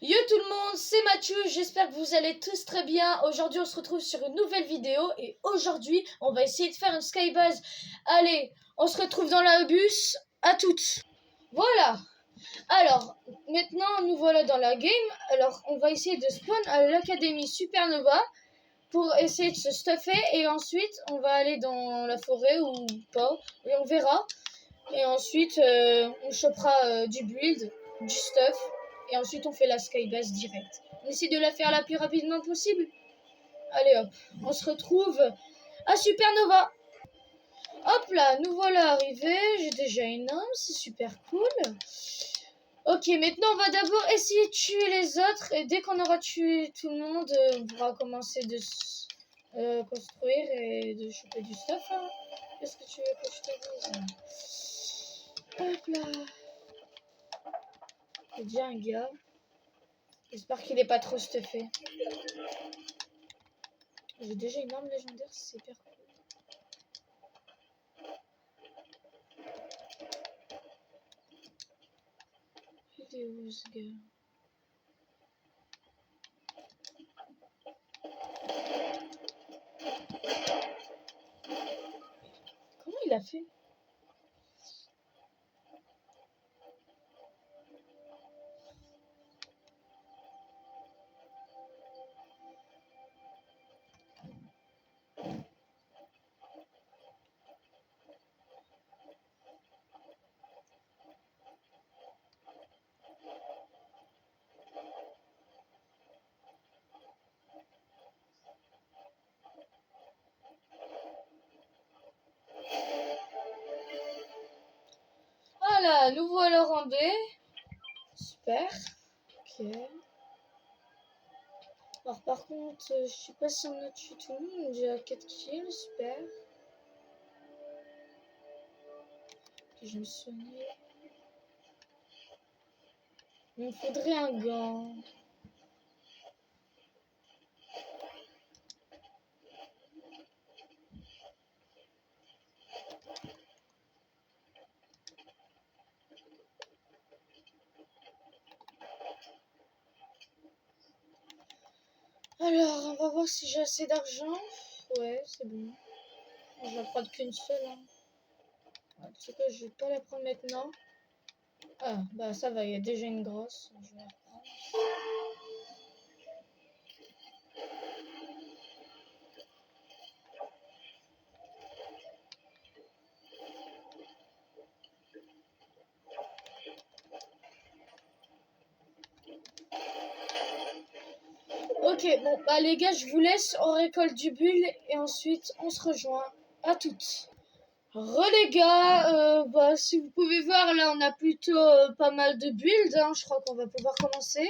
Yo tout le monde, c'est Mathieu, j'espère que vous allez tous très bien. Aujourd'hui on se retrouve sur une nouvelle vidéo et aujourd'hui on va essayer de faire une skybase. Allez, on se retrouve dans la bus, à toutes. Voilà, alors maintenant nous voilà dans la game. Alors on va essayer de spawn à l'académie Supernova pour essayer de se stuffer et ensuite on va aller dans la forêt ou pas et on verra. Et ensuite on chopera du build, du stuff. Et ensuite, on fait la skybase direct. On essaie de la faire la plus rapidement possible. Allez hop, on se retrouve à Supernova. Hop là, nous voilà arrivés. J'ai déjà une arme, c'est super cool. Ok, maintenant on va d'abord essayer de tuer les autres. Et dès qu'on aura tué tout le monde, on pourra commencer de construire et de choper du stuff. Hein. Qu'est-ce que tu veux que je te dise? Hop là. Il y a déjà un gars. J'espère qu'il est pas trop stuffé. J'ai déjà une arme légendaire, c'est hyper cool. Il est où ce gars? Comment il a fait? Voilà, nous voilà en B. Super. Ok. Alors par contre, je sais pas si on a tué tout le monde. J'ai 4 kills, super. Ok, je me suis soigné. Il me faudrait un gant. Alors, on va voir si j'ai assez d'argent. Ouais, c'est bon. Je vais prendre qu'une seule. Hein. Ah, tu sais quoi, je vais pas la prendre maintenant. Ah, bah ça va, il y a déjà une grosse. Je vais la prendre. Ok, bon, bah les gars, je vous laisse, on récolte du bulle et ensuite on se rejoint. À toutes. Les gars, bah, si vous pouvez voir, là on a plutôt pas mal de builds, hein. Je crois qu'on va pouvoir commencer.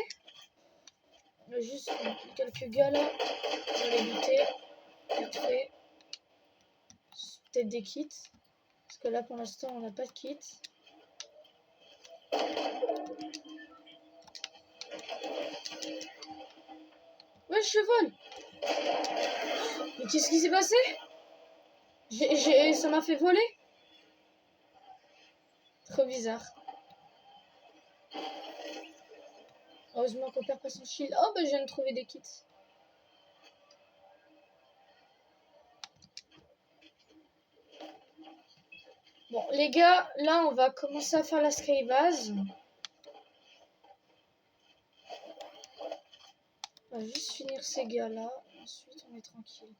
On a juste quelques gars là, on va les buter, vite fait. Peut-être des kits, parce que là pour l'instant on n'a pas de kits. Ouais, je vole. Mais qu'est-ce qui s'est passé? Ça m'a fait voler. Trop bizarre. Heureusement qu'on perd pas son shield. Oh bah je viens de trouver des kits. Bon les gars, là on va commencer à faire la skybase. On va juste finir ces gars là. Ensuite on est tranquille.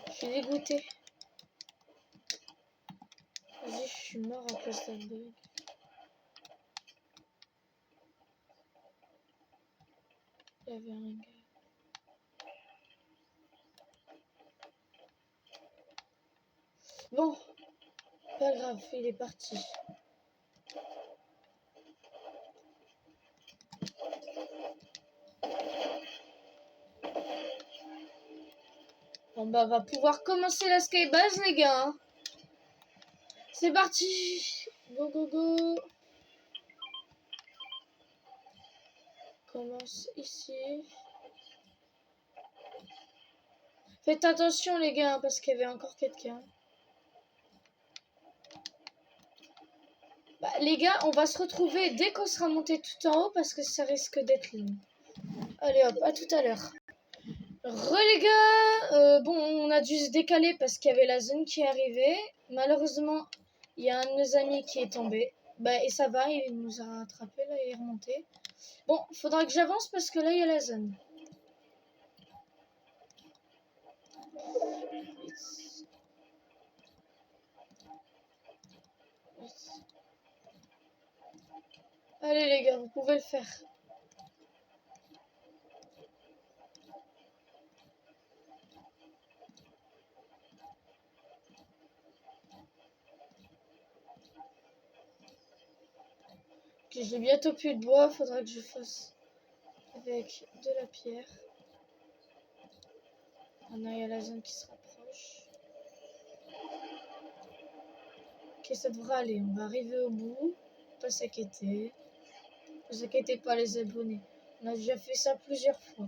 Je suis dégoûtée. Vas-y, je suis mort à cause d'un bug. Il y avait un gars. Bon, pas grave, il est parti. Bon bah on va pouvoir commencer la skybase les gars. Hein. C'est parti. Go go go. Commence ici. Faites attention les gars parce qu'il y avait encore quelqu'un. Bah les gars, on va se retrouver dès qu'on sera monté tout en haut parce que ça risque d'être long. Allez hop, à tout à l'heure. Les gars, bon, on a dû se décaler parce qu'il y avait la zone qui arrivait. Malheureusement, il y a un de nos amis qui est tombé. Bah, et ça va, il nous a rattrapé, là, il est remonté. Bon, faudra que j'avance parce que là, il y a la zone. Allez les gars, vous pouvez le faire. Okay, j'ai bientôt plus de bois, faudra que je fasse avec de la pierre. Maintenant il y a la zone qui se rapproche. Ok, ça devrait aller, on va arriver au bout. Pas s'inquiéter. Ne vous inquiétez pas les abonnés. On a déjà fait ça plusieurs fois.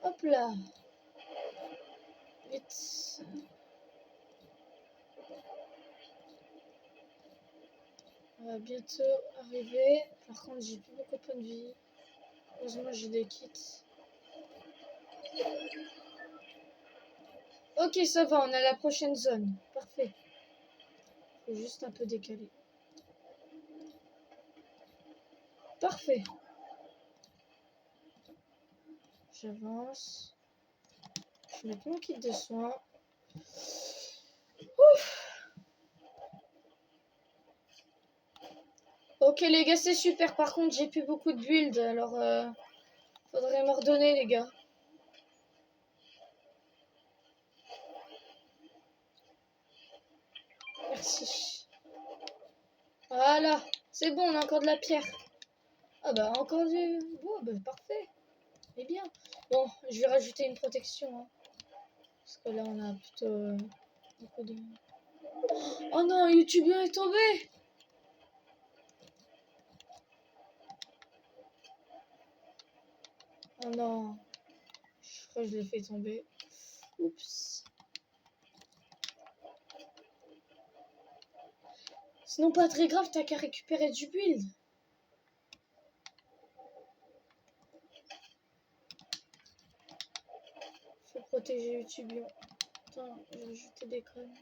Hop là. Vite. On va bientôt arriver. Par contre, j'ai plus beaucoup de points de vie. Heureusement, j'ai des kits. Ok, ça va, on a la prochaine zone. Parfait. Faut juste un peu décaler. Parfait. J'avance. Je mets mon kit de soins. Ouf. Ok les gars, c'est super. Par contre, j'ai plus beaucoup de build. Alors, faudrait me redonner les gars. Merci. Voilà. C'est bon, on a encore de la pierre. Ah bah, encore du... Oh, bah, parfait. C'est bien. Bon, je vais rajouter une protection. Hein. Parce que là, on a plutôt beaucoup de... Oh non, YouTube est tombé. Oh non. Je crois que je l'ai fait tomber. Oups. Sinon, pas très grave, t'as qu'à récupérer du build. Faut protéger YouTube. Attends, je vais ajouter des crânes.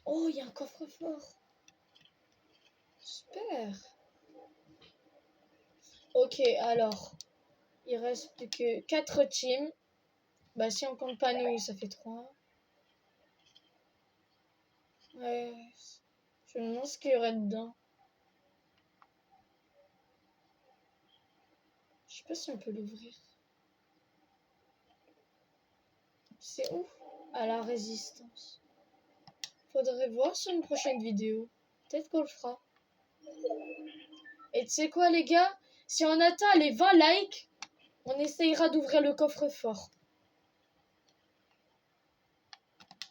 Oh, il y a un coffre-fort. Super. Ok, alors. Il reste plus que 4 teams. Bah, si on compte pas nous, ça fait 3. Ouais. Je me demande ce qu'il y aurait dedans. Je sais pas si on peut l'ouvrir. C'est où? À la résistance. Faudrait voir sur une prochaine vidéo. Peut-être qu'on le fera. Et tu sais quoi, les gars? Si on atteint les 20 likes, on essayera d'ouvrir le coffre-fort.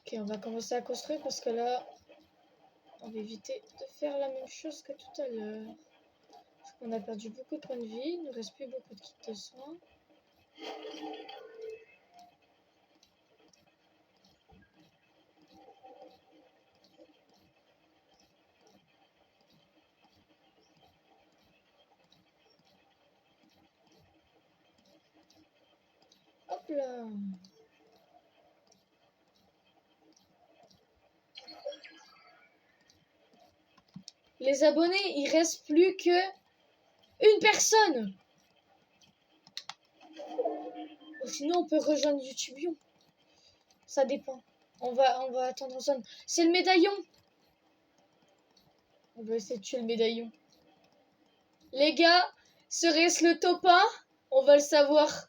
Ok, on va commencer à construire parce que là, on va éviter de faire la même chose que tout à l'heure. Parce qu'on a perdu beaucoup de points de vie, il ne nous reste plus beaucoup de kits de soins. Hop là. Les abonnés, il reste plus que une personne. Ou sinon, on peut rejoindre YouTube. Ça dépend. On va attendre en zone. C'est le médaillon. On va essayer de tuer le médaillon. Les gars, serait-ce le top 1? On va le savoir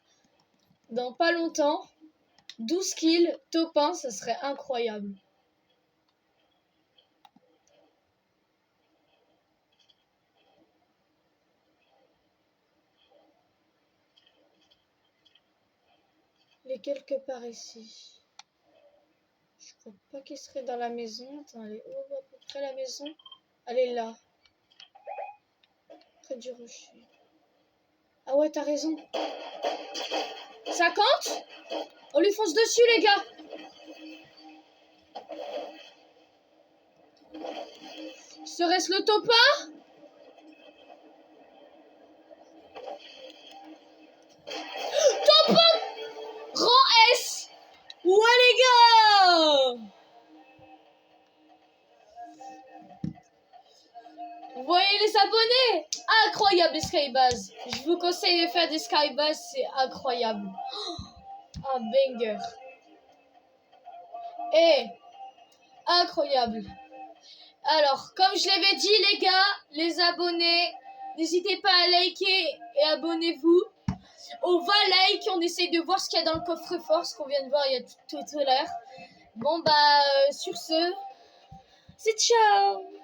dans pas longtemps. 12 kills, top 1, ça serait incroyable. Il est quelque part ici. Je crois Pas qu'il serait dans la maison. Attends, elle est où à peu près la maison? Elle est là. Près du rocher. Ah ouais, t'as raison. 50? On lui fonce dessus, les gars. Serait-ce le topin? Topin! Rang S. Ouais, les gars. Vous voyez les abonnés? Incroyable les Skybase. Je vous conseille de faire des Skybase, c'est incroyable. Un banger. Et incroyable. Alors, comme je l'avais dit les gars, les abonnés, n'hésitez pas à liker et abonnez-vous. On va like, on essaye de voir ce qu'il y a dans le coffre-fort, ce qu'on vient de voir il y a tout à l'heure. Bon bah, sur ce, c'est ciao.